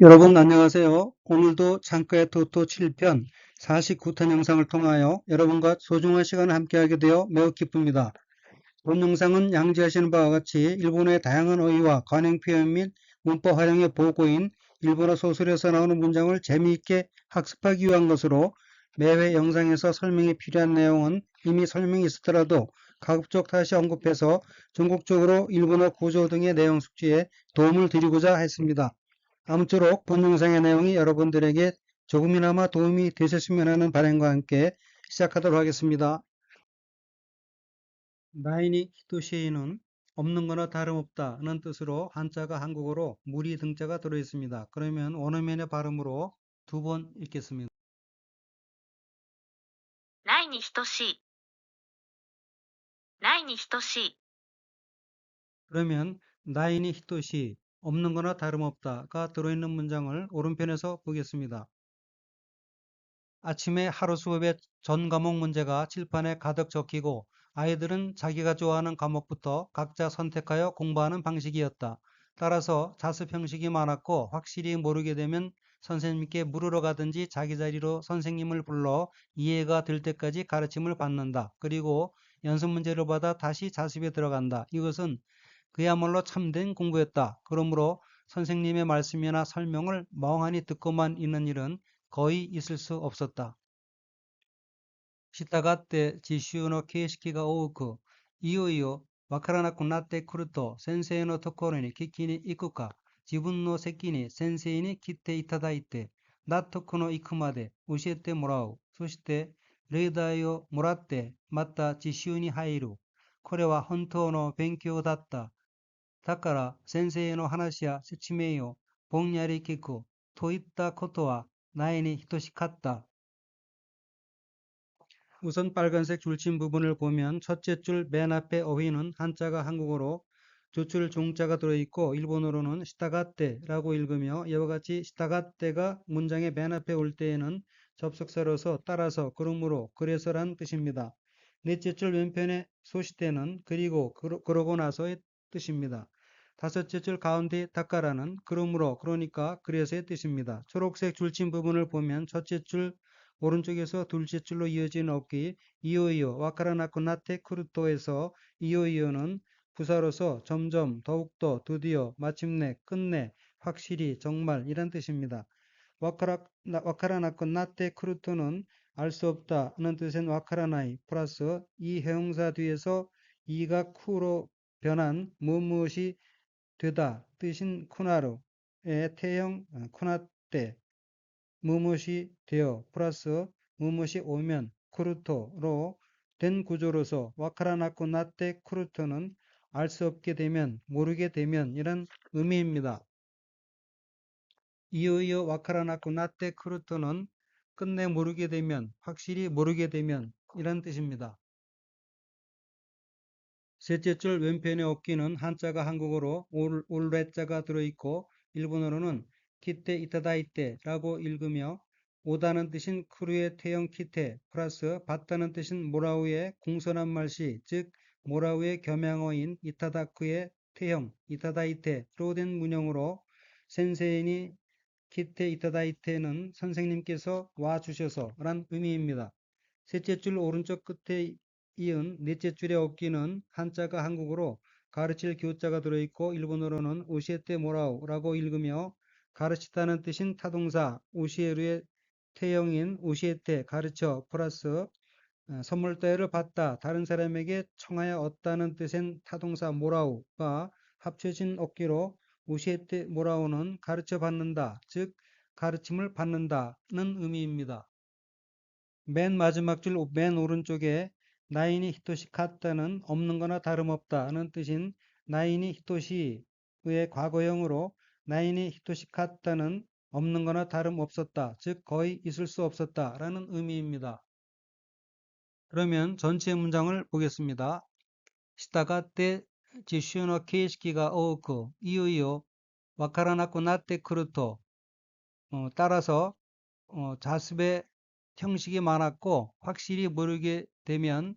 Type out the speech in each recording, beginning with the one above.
여러분 안녕하세요. 오늘도 창과의 토토 7편 49탄 영상을 통하여 여러분과 소중한 시간을 함께하게 되어 매우 기쁩니다. 본 영상은 양지하시는 바와 같이 일본어의 다양한 어휘와 관행 표현 및 문법 활용의 보고인 일본어 소설에서 나오는 문장을 재미있게 학습하기 위한 것으로 매회 영상에서 설명이 필요한 내용은 이미 설명이 있었더라도 가급적 다시 언급해서 전국적으로 일본어 구조 등의 내용 숙지에 도움을 드리고자 했습니다. 아무쪼록 본 영상의 내용이 여러분들에게 조금이나마 도움이 되셨으면 하는 바람과 함께 시작하도록 하겠습니다. 나인이 히토시에는 없는 거나 다름없다는 뜻으로 한자가 한국어로 무리 등자가 들어있습니다. 그러면 원어민의 발음으로 두 번 읽겠습니다. ないに等しい。ないに等しい。 그러면 나인이 히토시 없는 거나 다름없다가 들어있는 문장을 오른편에서 보겠습니다. 아침에 하루 수업에 전 과목 문제가 칠판에 가득 적히고 아이들은 자기가 좋아하는 과목부터 각자 선택하여 공부하는 방식이었다. 따라서 자습 형식이 많았고 확실히 모르게 되면 선생님께 물으러 가든지 자기 자리로 선생님을 불러 이해가 될 때까지 가르침을 받는다. 그리고 연습 문제를 받아 다시 자습에 들어간다. 이것은 그야말로 참된 공부였다. 그러므로 선생님의 말씀이나 설명을 멍하니 듣고만 있는 일은 거의 있을 수 없었다. したがって実習の形式が多く、いよいよわからなくなってくると先生のところに聞きに行くか、自分の席に先生に来ていただいて、納得のいくまで教えてもらう。そして例題をもらってまた実習に入る。これは本当の勉強だった。だから先生の話や説明をぼんやり聞くといったことはないに等しかった。 우선 빨간색 줄침 부분을 보면 첫째 줄 맨 앞에 어휘는 한자가 한국어로 두 줄 종자가 들어있고 일본어로는 시타가떼라고 읽으며 이와 같이 시타가떼가 문장의 맨 앞에 올 때에는 접속사로서 따라서 그러므로 그래서란 뜻입니다. 넷째 줄 왼편의 소시떼는 그리고 그러고 나서의 뜻입니다. 다섯째 줄 가운데 닦아라는 그러므로 그러니까 그래서의 뜻입니다. 초록색 줄침 부분을 보면 첫째 줄 오른쪽에서 둘째 줄로 이어진 어귀 이오이오 와카라나쿠 나테 쿠르토에서 이오이오는 부사로서 점점, 더욱더, 드디어, 마침내, 끝내, 확실히, 정말 이란 뜻입니다. 와카라나쿠 나테 쿠르토는 알 수 없다는 뜻인 와카라나이 플러스 이 해용사 뒤에서 이가 쿠로 변한 무엇이 되다 뜻인 쿠나루의 태형 쿠나떼 무엇이 되어 플러스 무엇이 오면 쿠르토로 된 구조로서 와카라나쿠 나떼 쿠르토는 알 수 없게 되면 모르게 되면 이란 의미입니다. 이어이어 와카라나쿠 나떼 쿠르토는 끝내 모르게 되면 확실히 모르게 되면 이란 뜻입니다. 셋째 줄 왼편의 어귀는 한자가 한국어로 올레자가 들어있고 일본어로는 키테 이타다이테라고 읽으며 오다는 뜻인 크루의 태형 키테 플러스 받다는 뜻인 모라우의 공손한 말씨 즉 모라우의 겸양어인 이타다쿠의 태형 이타다이테로 된 문형으로 센세이니 키테 이타다이테는 선생님께서 와주셔서 란 의미입니다. 셋째 줄 오른쪽 끝에 이은 넷째 줄의 어귀는 한자가 한국어로 가르칠 교자가 들어있고 일본어로는 오시에테 모라우라고 읽으며 가르치다는 뜻인 타동사 오시에루의 태형인 오시에테 가르쳐 플러스 선물 따위를 받다 다른 사람에게 청하여 얻다는 뜻인 타동사 모라우가 합쳐진 어귀로 오시에테 모라우는 가르쳐 받는다 즉 가르침을 받는다는 의미입니다. 맨 마지막 줄 맨 오른쪽에 나인이 히토시 카타는 없는 거나 다름없다는 뜻인 나인이 히토시의 과거형으로 나인이 히토시 카타는 없는 거나 다름없었다. 즉 거의 있을 수 없었다 라는 의미입니다. 그러면 전체 문장을 보겠습니다. したがって実習の形式が多くいよいよわからなくなってくると따라서 자습의 형식이 많았고 확실히 모르게 되면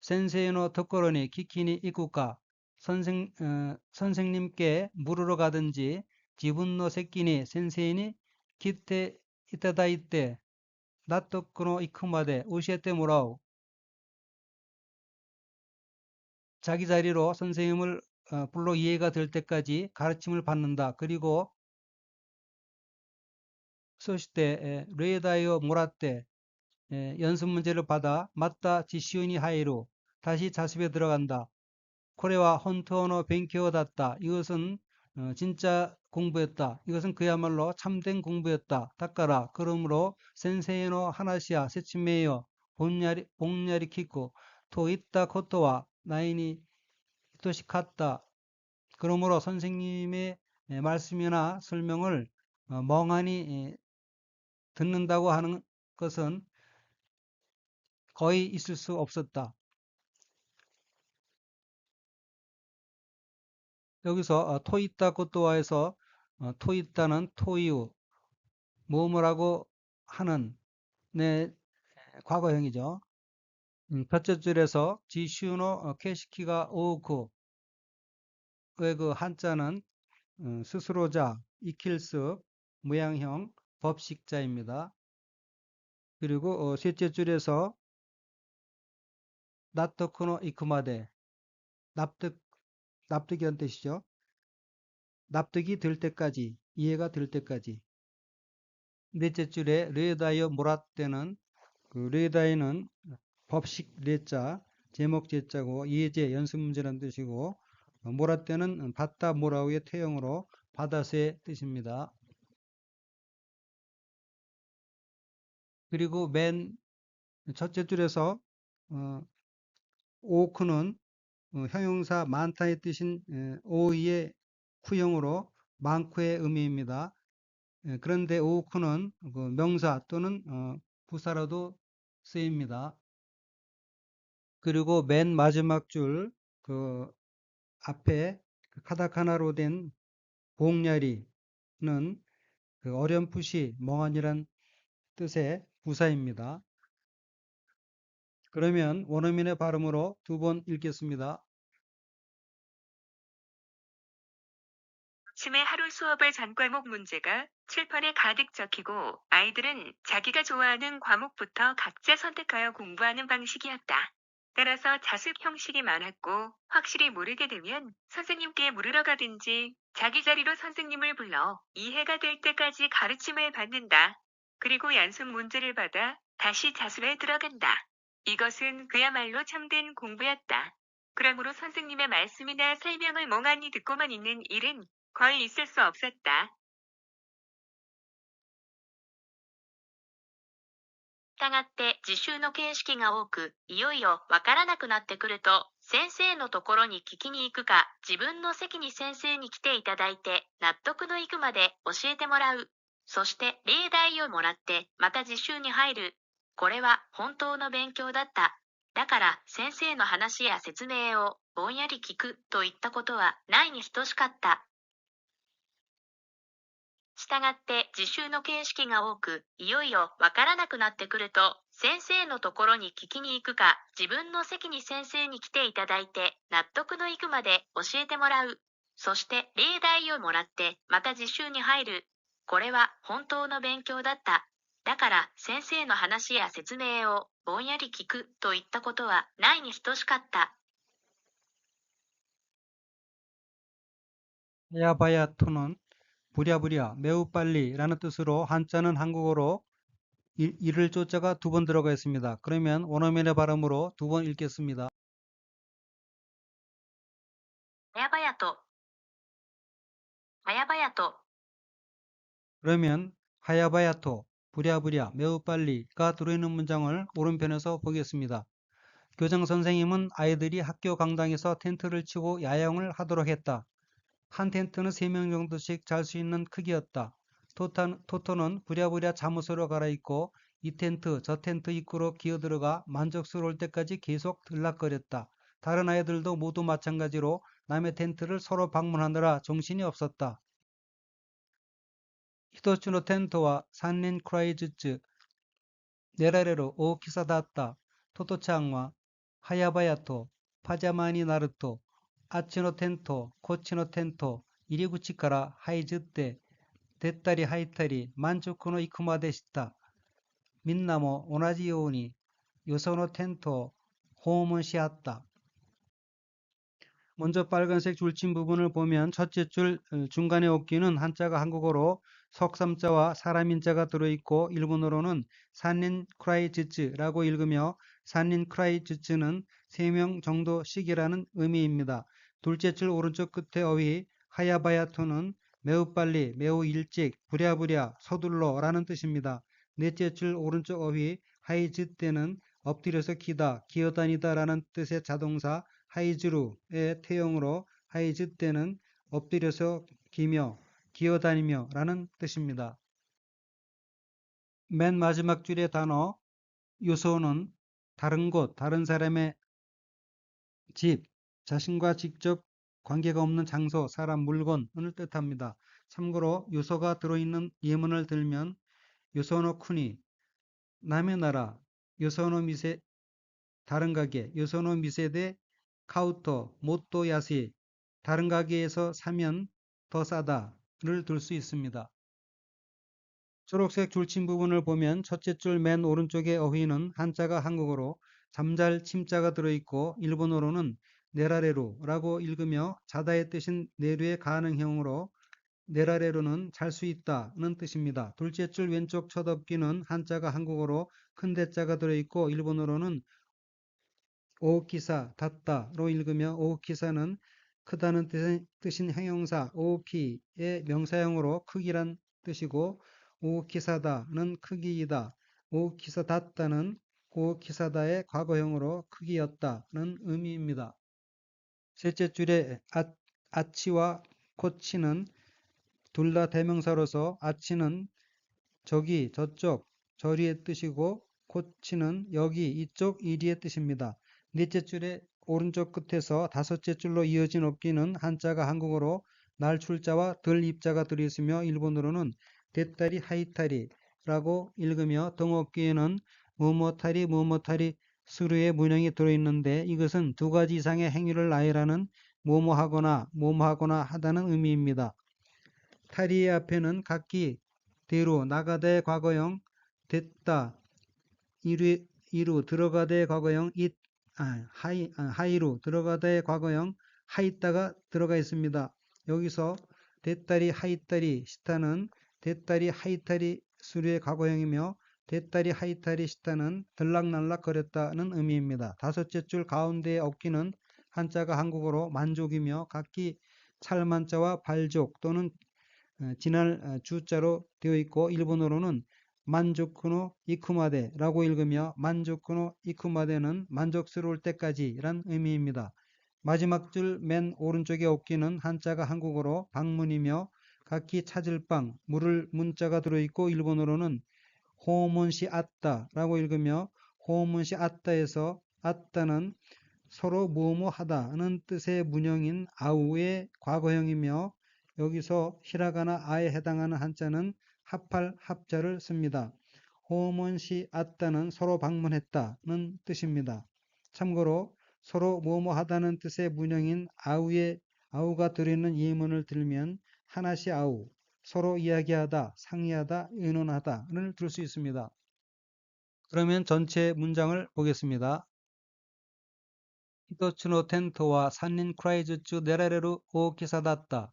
센세이노 토코로니 키키니 이쿠까 선생님께 물으러 가든지 自分の席に先生に来ていただいて納得のいくまで教えてもらう. 자기 자리로 선생님을 불러 이해가 될 때까지 가르침을 받는다. 그리고 そして例題をもらって연습 문제를 받아 맞다 지시운이 하이로 다시 자습에 들어간다. 코레와 헌터너 뱅키어das다. 이것은 진짜 공부였다. 이것은 그야말로 참된 공부였다. 닦아라. 그러므로 센세이노 하나시야 세치메이어 봉야리 키코 토 있다 코토와 나이니 히토시 같다. 그러므로 선생님의 말씀이나 설명을 멍하니 듣는다고 하는 것은 거의 있을 수 없었다. 여기서 토있다 코토와에서 토있다는 토이우 뭐뭐라고 하는 내 과거형이죠. 첫째 줄에서 지슈노 케시키가 오쿠의 그 한자는 스스로자, 이킬스, 무양형, 법식자입니다. 그리고 셋째 줄에서 나토쿠노 이쿠마데 납득이란 뜻이죠. 납득이 될 때까지, 이해가 될 때까지. 넷째 줄에 르에다이어 모라떼는 그 르에다이는 법식 레자, 제목 제자고 예제 연습 문제란 뜻이고 모라떼는 받다 모라우의 태형으로 받아서의 뜻입니다. 그리고 맨 첫째 줄에서 오크는 형용사 많다의 뜻인 오이의 후형으로 많고의 의미입니다. 그런데 오크는 그 명사 또는 부사로도 쓰입니다. 그리고 맨 마지막 줄 그 앞에 카타카나로 된 봉야리는 그 어렴풋이 멍하니란 뜻의 부사입니다. 그러면 원어민의 발음으로 두 번 읽겠습니다. 아침에 하루 수업의 전 과목 문제가 칠판에 가득 적히고 아이들은 자기가 좋아하는 과목부터 각자 선택하여 공부하는 방식이었다. 따라서 자습 형식이 많았고 확실히 모르게 되면 선생님께 물으러 가든지 자기 자리로 선생님을 불러 이해가 될 때까지 가르침을 받는다. 그리고 연습 문제를 받아 다시 자습에 들어간다. 이것은 그야말로 참된 공부였다. 그러므로 선생님의 말씀이나 설명을 멍하니 듣고만 있는 일은 거의 있을 수 없었다. したがって自習の形式が多く、いよいよわからなくなってくると、先生のところに聞きに行くか、自分の席に先生に来ていただいて、納得のいくまで教えてもらう。そして例題をもらって、また自習に入る。これは本当の勉強だった。だから先生の話や説明をぼんやり聞くといったことはないに等しかった。したがって自習の形式が多く、いよいよわからなくなってくると、先生のところに聞きに行くか、自分の席に先生に来ていただいて、納得のいくまで教えてもらう。そして例題をもらって、また自習に入る。これは本当の勉強だった。だから先生の話や説明をぼんやり聞くといったことはないに等しかった。야바야토는 부랴부랴 매우 빨리라는 뜻으로 한자는 한국어로 이를 조자가 두 번 들어가 있습니다. 그러면 원어민의 발음으로 두 번 읽겠습니다. はやばやと、はやばやと。 그러면 하야바야토, 부랴부랴, 매우 빨리가 들어있는 문장을 오른편에서 보겠습니다. 교장 선생님은 아이들이 학교 강당에서 텐트를 치고 야영을 하도록 했다. 한 텐트는 3명 정도씩 잘 수 있는 크기였다. 토토는 부랴부랴 잠옷으로 갈아입고 이 텐트 저 텐트 입구로 기어들어가 만족스러울 때까지 계속 들락거렸다. 다른 아이들도 모두 마찬가지로 남의 텐트를 서로 방문하느라 정신이 없었다. 히토츠노 텐토와 산린 크라이즈츠 네라레로 오키사다았다. 토토짱과 하야바야토, 파자마니 나루토, 아치노 텐토, 코치노 텐토, 이리구치카라 하이즈때 데tta리 하이타리 만초쿠노 이쿠마데 시타 민나모 오나지 요우니 요소노 텐토 호음은 시았다. 먼저 빨간색 줄침 부분을 보면 첫째 줄 중간에 옥기는 한자가 한국어로 석삼자와 사람인자가 들어있고 일본어로는 산린 크라이즈츠라고 읽으며 산린 크라이즈츠는 3명 정도씩이라는 의미입니다. 둘째 줄 오른쪽 끝에 어휘 하야바야토는 매우 빨리, 매우 일찍, 부랴부랴, 서둘러 라는 뜻입니다. 넷째 줄 오른쪽 어휘 하이즈 때는 엎드려서 기다, 기어다니다 라는 뜻의 자동사 하이즈루의 태형으로 하이즈 때는 엎드려서 기며 기어다니며 라는 뜻입니다. 맨 마지막 줄의 단어 요소는 다른 곳, 다른 사람의 집, 자신과 직접 관계가 없는 장소, 사람, 물건을 뜻합니다. 참고로 요소가 들어있는 예문을 들면 요소노 쿠니, 남의 나라, 요소노 미세, 다른 가게, 요소노 미세대 카우터, 모토 야시, 다른 가게에서 사면 더 싸다를 들 수 있습니다. 초록색 줄침 부분을 보면 첫째 줄 맨 오른쪽의 어휘는 한자가 한국어로 잠잘 침자가 들어있고 일본어로는 네라레루라고 읽으며 자다의 뜻인 내류의 가능형으로 네라레루는 잘 수 있다는 뜻입니다. 둘째 줄 왼쪽 첫 엎기는 한자가 한국어로 큰 대자가 들어있고 일본어로는 오키사 닫다로 읽으며 오키사는 크다는 뜻인 형용사 오키의 명사형으로 크기란 뜻이고 오키사다는 크기이다. 오키사 닫다는 오키사다의 과거형으로 크기였다는 의미입니다. 셋째 줄에 아치와 코치는 둘 다 대명사로서 아치는 저기, 저쪽, 저리의 뜻이고 코치는 여기, 이쪽, 이리의 뜻입니다. 넷째 줄의 오른쪽 끝에서 다섯째 줄로 이어진 엎기는 한자가 한국어로 날출자와 들 입자가 들어있으며 일본어로는 데tta리 하이타리라고 읽으며 등엎기에는 뭐뭐타리 뭐뭐타리 수류의 문형이 들어있는데 이것은 두 가지 이상의 행위를 나열하는 뭐뭐하거나 뭐뭐하거나 하다는 의미입니다. 타리의 앞에는 각기 대로 나가다의 과거형 됐다 이루 들어가다의 과거형 하이루 들어가다의 과거형 하있다가 들어가 있습니다. 여기서 됐다리 하이따리 시타는 됐다리 하이따리 수류의 과거형이며 됐다리 하이따리 시타는 들락날락 거렸다는 의미입니다. 다섯째 줄 가운데의 엎기는 한자가 한국어로 만족이며 각기 찰만자와 발족 또는 지날 주자로 되어 있고 일본어로는 만조쿠노 이쿠마데라고 읽으며 만조쿠노 이쿠마데는 만족스러울 때까지란 의미입니다. 마지막 줄 맨 오른쪽에 엎기는 한자가 한국어로 방문이며 각기 찾을 방, 물을 문자가 들어있고 일본어로는 호문시 아따라고 읽으며 호문시 아따에서 아따는 서로 뭐뭐 하다는 뜻의 문형인 아우의 과거형이며 여기서 히라가나 아에 해당하는 한자는 합할 합자를 씁니다. 호문시 아따는 서로 방문했다는 뜻입니다. 참고로 서로 뭐뭐 하다는 뜻의 문형인 아우가 들어있는 예문을 들면 하나시 아우, 서로 이야기하다, 상의하다, 의논하다를 들 수 있습니다. 그러면 전체 문장을 보겠습니다. 히토츠노 텐토와 산린 크라이즈츠 네라레루 오키사다tta.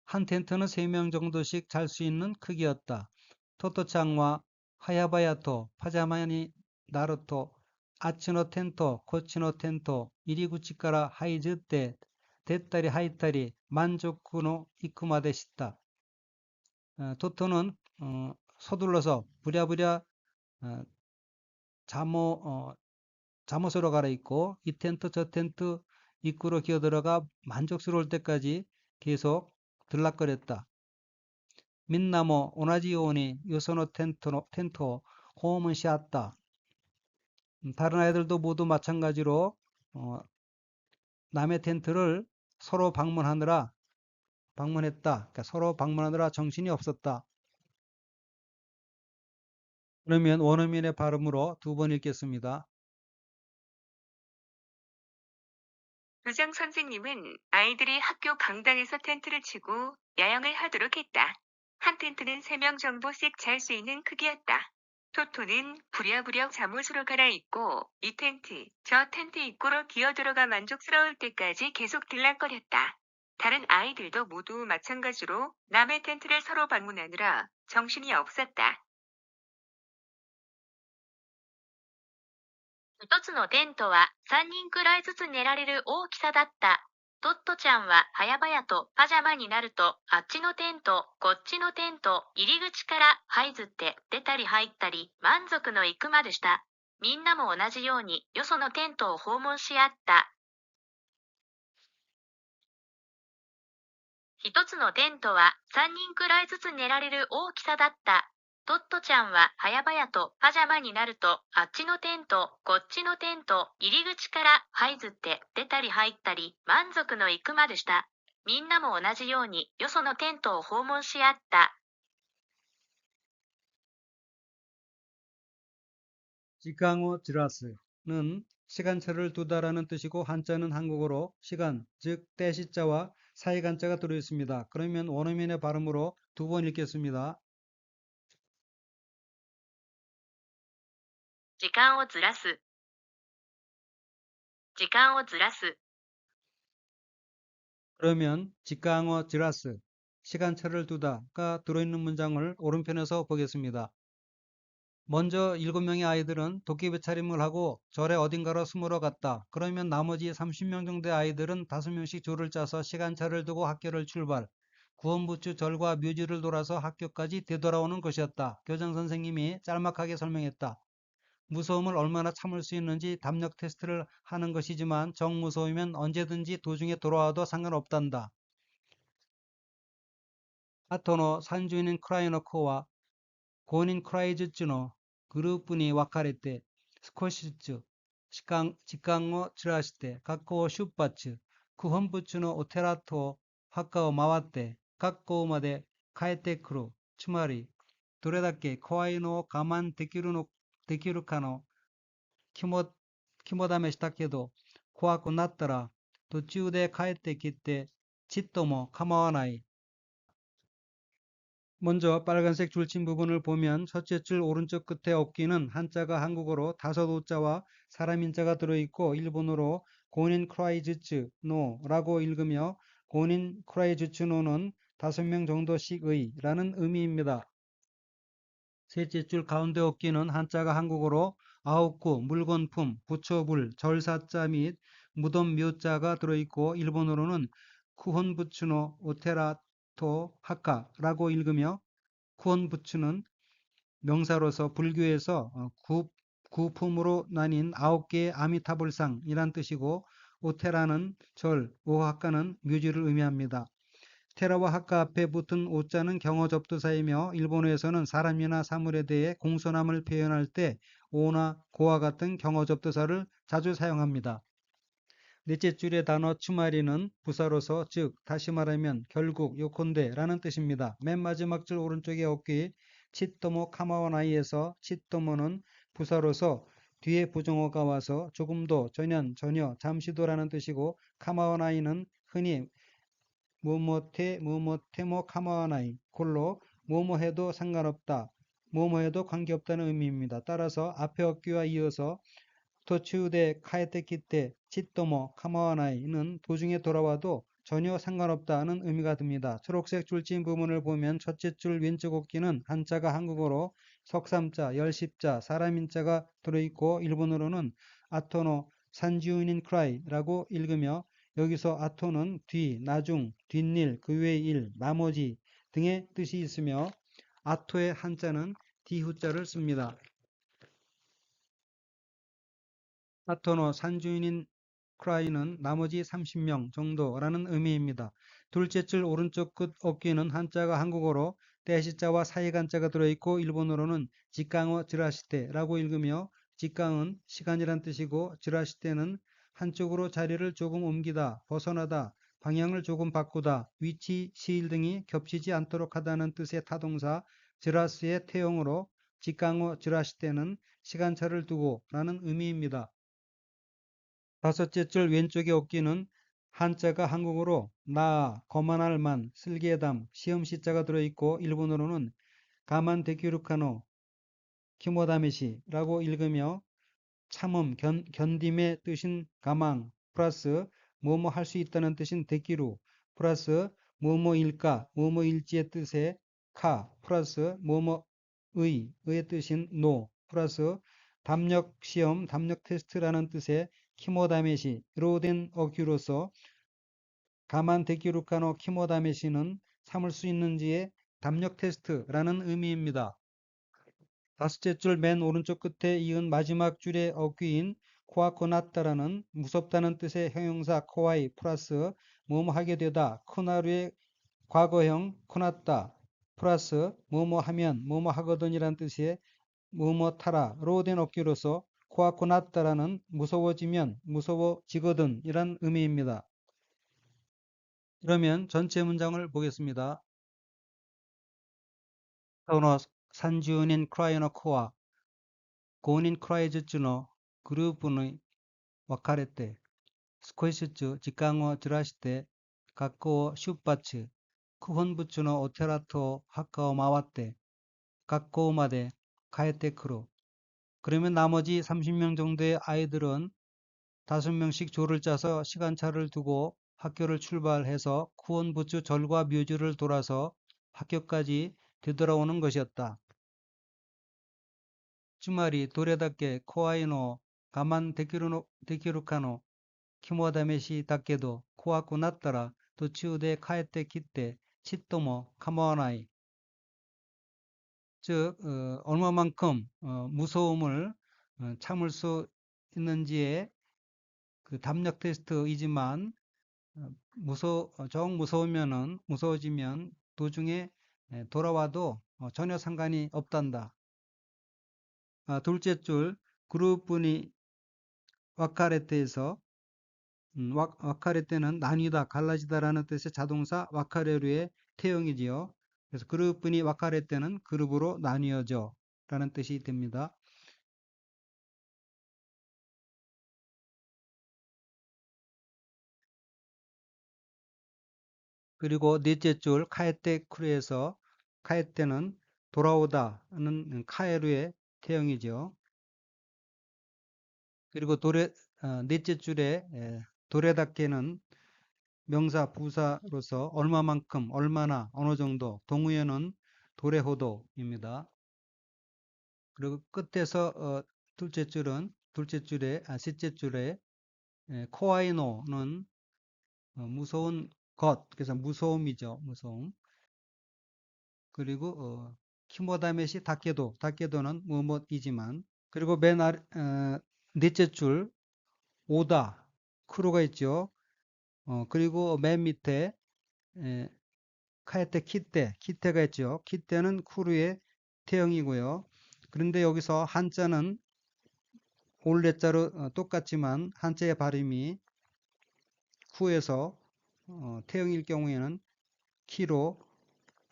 한 텐트는 3명 정도씩 잘 수 있는 크기였다. 토토짱과 하야바야토, 파자마니 나루토, 아치노 텐토, 코치노 텐토, 이리구치카라 하이즈 때, 데tta리 하이타리, 만조쿠노 이쿠마데시타. 토토는 서둘러서 부랴부랴 잠옷으로 갈아입고 이 텐트 저 텐트 입구로 기어들어가 만족스러울 때까지 계속 들락거렸다. 민나모 오나지요니 요소노 텐토 호음은 씌었다. 다른 아이들도 모두 마찬가지로 남의 텐트를 서로 방문했다. 그러니까 서로 방문하느라 정신이 없었다. 그러면 원어민의 발음으로 2번 읽겠습니다. 교장 선생님은 아이들이 학교 강당에서 텐트를 치고 야영을 하도록 했다. 한 텐트는 3명 정도씩 잘 수 있는 크기였다. 토토는 부랴부랴 잠옷으로 갈아입고 이 텐트, 저 텐트 입구로 기어들어가 만족스러울 때까지 계속 들락거렸다. 다른 아이들도 모두 마찬가지로 남의 텐트를 서로 방문하느라 정신이 없었다. 一つのテントは3人くらいずつ寝られる大きさだった。トットちゃんは早々とパジャマになると、あっちのテント、こっちのテント、入り口から這いずって出たり入ったり、満足のいくまでした。みんなも同じようによそのテントを訪問し合った。一つのテントは3人くらいずつ寝られる大きさだった。トットちゃんは早々とパジャマになると、あっちのテント、こっちのテント、入り口から這いずって出たり入ったり、満足のいくまでした。みんなも同じようによそのテントを訪問し合った。지강어 지라스는 시간차를 두다라는 뜻이고 한자는 한국어로 시간, 즉 때시자와 사이간자가 들어있습니다. 그러면 원어민의 발음으로 2번 읽겠습니다. 時間をずらす。時間をずらす。 그러면 지강어 지라스, 시간차를 두다가 들어있는 문장을 오른편에서 보겠습니다. 먼저 7명의 아이들은 도깨비 차림을 하고 절에 어딘가로 숨으러 갔다. 그러면 나머지 30명 정도의 아이들은 5명씩 줄을 짜서 시간차를 두고 학교를 출발. 구원부추 절과 묘지를 돌아서 학교까지 되돌아오는 것이었다. 교장 선생님이 짤막하게 설명했다. 무서움을 얼마나 참을 수 있는지 담력 테스트를 하는 것이지만 정 무서우면 언제든지 도중에 돌아와도 상관없단다. 아토노 산주인 크라이너코와 고닌 크라이즈츠노 그룹분이 와카레테 스코시츠 직강어 츠라시테 각고 슈파츠 쿠혼부츠노 오테라토 학과を 回って 学校まで 帰ってくる つまり どれだけ怖いのを我慢できるかの肝試しだけど怖くなったら途中で帰ってきてちっとも構わない。 먼저 빨간색 줄친 부분을 보면 첫째 줄 오른쪽 끝에 어깨는 한자가 한국어로 다섯 오자와 사람 인자가 들어있고 일본어로 고닌 크라이즈츠 노라고 읽으며 고닌 크라이즈츠 노는 5명 정도씩의 라는 의미입니다. 셋째 줄 가운데 어깨는 한자가 한국어로 아홉구, 물건품, 부처불, 절사자 및 무덤 묘자가 들어있고 일본어로는 쿠혼부츠노 오테라토 하카라고 읽으며 쿠혼부츠는 명사로서 불교에서 구품으로 나뉜 9개의 아미타불상이란 뜻이고 오테라는 절, 오하카는 묘지를 의미합니다. 테라와 하카 앞에 붙은 오자는 경어접두사이며 일본어에서는 사람이나 사물에 대해 공손함을 표현할 때 오나 고와 같은 경어접두사를 자주 사용합니다. 넷째 줄의 단어 추마리는 부사로서 즉 다시 말하면 결국 요컨대라는 뜻입니다. 맨 마지막 줄 오른쪽의 어깨 치토모 카마와나이에서 치토모는 부사로서 뒤에 부정어가 와서 조금도 전혀 잠시도라는 뜻이고 카마와나이는 흔히 뭐뭐테모 카마와나이 콜로 뭐뭐해도 상관없다, 뭐뭐해도 관계없다는 의미입니다. 따라서 앞에 어깨와 이어서 도치우데 카에테키테 치토모 카마와나이는 도중에 돌아와도 전혀 상관없다는 의미가 듭니다. 초록색 줄진 부분을 보면 첫째 줄 왼쪽 어깨는 한자가 한국어로 석삼자, 열십자, 사람인자가 들어있고 일본어로는 아토노 산지우닌 크라이라고 읽으며 여기서 아토는 뒤, 나중, 뒷일, 그 외의 일, 나머지 등의 뜻이 있으며 아토의 한자는 디후자를 씁니다. 아토노 산주인인 크라이는 나머지 30명 정도라는 의미입니다. 둘째 줄 오른쪽 끝 어깨는 한자가 한국어로 대시자와 사이간자가 들어있고 일본어로는 직강어 지라시테라고 읽으며 직강은 시간이란 뜻이고 지라시테는 한쪽으로 자리를 조금 옮기다, 벗어나다, 방향을 조금 바꾸다, 위치, 시일 등이 겹치지 않도록 하다는 뜻의 타동사 지라스의 태용으로 직강어 지라시테는 시간차를 두고 라는 의미입니다. 다섯째 줄 왼쪽의 어깨는 한자가 한국어로 나, 거만할 만, 슬기에담, 시험시자가 들어있고 일본어로는 가만 데키루카노 키모다메시라고 읽으며 참음, 견딤의 뜻인 가망 플러스 뭐뭐 할 수 있다는 뜻인 데키루 플러스 뭐뭐일까 뭐뭐일지의 뜻의 카 플러스 뭐뭐의 뜻인 노 플러스 담력 시험 담력 테스트라는 뜻의 키모다메시로 된 어휘로서 가만 데키루카노 키모다메시는 삼을 수 있는지의 담력 테스트라는 의미입니다. 다섯째 줄 맨 오른쪽 끝에 이은 마지막 줄의 어귀인 코아코나타라는 무섭다는 뜻의 형용사 코아이 플러스 뭐뭐 하게 되다 코나루의 과거형 코나타 플러스 뭐뭐 하면 뭐뭐 하거든이란 뜻의 뭐뭐 타라로 된 어귀로서 코아코나타라는 무서워지면 무서워지거든 이란 의미입니다. 그러면 전체 문장을 보겠습니다. その30人くらいの子は5人くらいずつのグループに分かれて少しずつ時間をずらして学校を出発、九本仏のお寺と墓を回って学校まで帰ってくる. 그러면 나머지 30명 정도의 아이들은 5명씩 조를 짜서 시간차를 두고 학교를 출발해서 구원부츠 절과 묘지를 돌아서 학교까지 되돌아오는 것이었다. 주말이 도레답게 코아이노 가만 데키루카노 키모다메시 답게도 코아쿠 났더라 도치우데 카에테 기때 치또모 카모아나이 즉 얼마만큼 무서움을 참을 수 있는지의 그 담력 테스트이지만 정 무서워지면 도중에 돌아와도 전혀 상관이 없단다. 둘째 줄 그룹분이 와카레테에서 와카레테는 나뉘다, 갈라지다라는 뜻의 자동사 와카레루의 태형이지요. 그래서 그룹분이 와카레테는 그룹으로 나뉘어져 라는 뜻이 됩니다. 그리고 넷째 줄 카에테 쿠르에서 카에테는 돌아오다는 카에루의 태형이죠. 그리고 넷째 줄에 도레다케는 명사, 부사로서 얼마만큼, 얼마나, 어느 정도, 동의어는 도레호도입니다. 그리고 끝에서 셋째 줄에 코아이노는 무서운 것, 그래서 무서움이죠, 무서움. 그리고 키모다메시 다케도는 무엇이지만, 그리고 넷째 줄 오다, 크루가 있죠. 그리고 맨 밑에 카에테 키테가 있죠. 키테는 쿠르의 태형이고요. 그런데 여기서 한자는 올레자로 똑같지만 한자의 발음이 쿠에서 태형일 경우에는 키로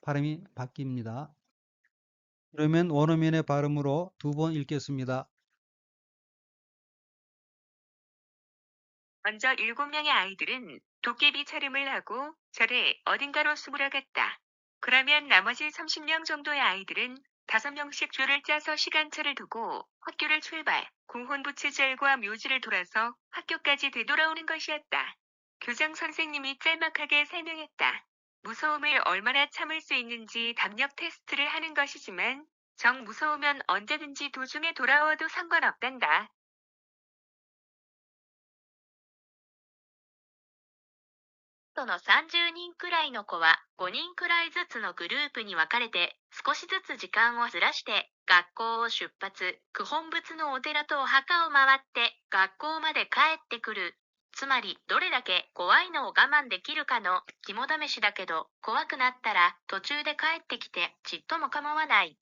발음이 바뀝니다. 그러면 원어민의 발음으로 두 번 읽겠습니다. 먼저 7명의 아이들은 도깨비 차림을 하고 절에 어딘가로 숨으러 갔다. 그러면 나머지 30명 정도의 아이들은 5명씩 줄을 짜서 시간차를 두고 학교를 출발, 구혼부츠절과 묘지를 돌아서 학교까지 되돌아오는 것이었다. 교장 선생님이 짤막하게 설명했다. 무서움을 얼마나 참을 수 있는지 담력 테스트를 하는 것이지만 정 무서우면 언제든지 도중에 돌아와도 상관없단다. その30人くらいの子は5人くらいずつのグループに分かれて少しずつ時間をずらして学校を出発、九本仏のお寺とお墓を回って学校まで帰ってくる。つまりどれだけ怖いのを我慢できるかの肝試しだけど怖くなったら途中で帰ってきてちっとも構わない。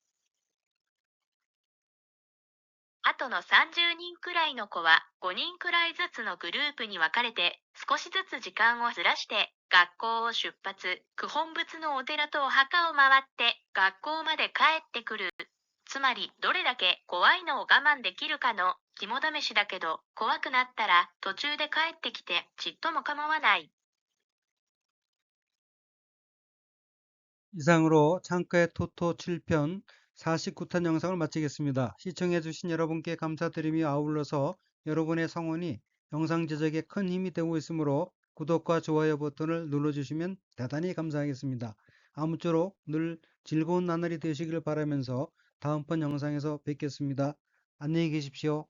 あとの30人くらいの子は5人くらいずつのグループに分かれて少しずつ時間をずらして学校を出発、九本仏のお寺とお墓を回って学校まで帰ってくる。つまりどれだけ怖いのを我慢できるかの肝試しだけど、怖くなったら途中で帰ってきてちっとも構わない。 이상으로 창가의 토토 7편 49탄 영상을 마치겠습니다. 시청해주신 여러분께 감사드리며 아울러서 여러분의 성원이 영상 제작에 큰 힘이 되고 있으므로 구독과 좋아요 버튼을 눌러주시면 대단히 감사하겠습니다. 아무쪼록 늘 즐거운 나날이 되시길 바라면서 다음번 영상에서 뵙겠습니다. 안녕히 계십시오.